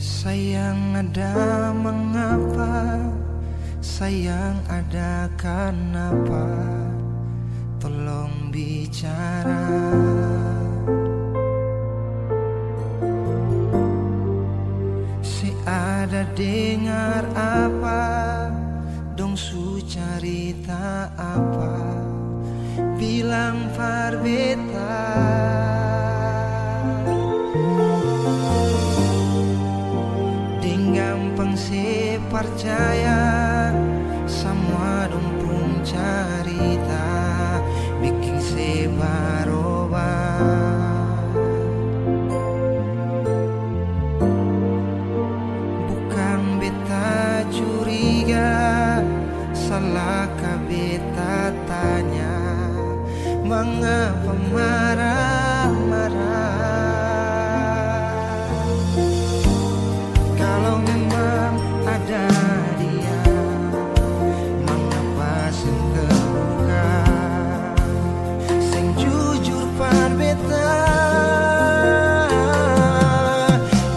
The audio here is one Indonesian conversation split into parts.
Sayang ada mengapa, sayang ada kenapa, tolong bicara. Si ada dengar apa, dong su cerita apa, bilang farbeta. Gampang se percaya semua dumpung cerita, bikin se baroba. Bukan beta curiga, salah ka beta tanya, mengapa marah-marah? Kalau memang ada dia, mengapa sing terbuka, sing jujur par beta.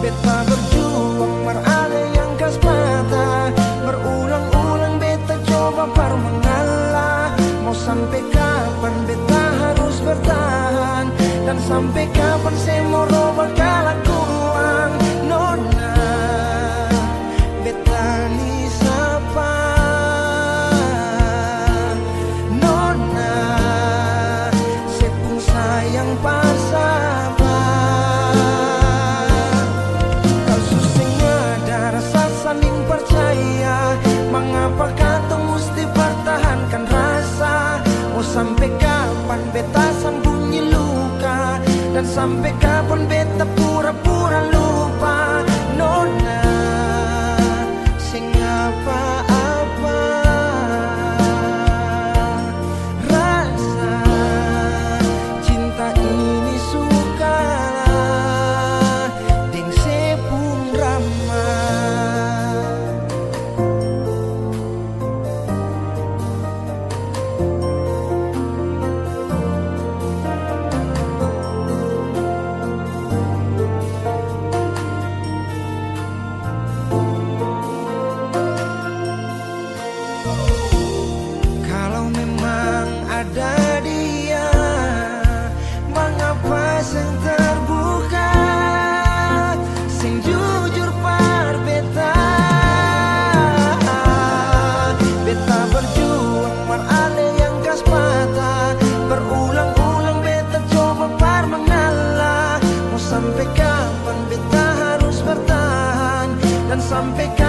Beta berjuang merale yang kas patah, berulang-ulang beta coba par mengalah. Mau sampai kapan beta harus bertahan, dan sampai kapan saya mau roba kelakuan nona. Sampai kapan beta sembunyi luka, dan sampai kapan beta pura-pura lupa nona, sing apa-apa rasa cinta ini suka deng sepung ramah. Ada dia, mengapa sing terbuka, sing jujur par beta. Beta berjuang merale yang kas patah, berulang-ulang beta coba par mengalah. Mau sampai kapan beta harus bertahan, dan sampai kapan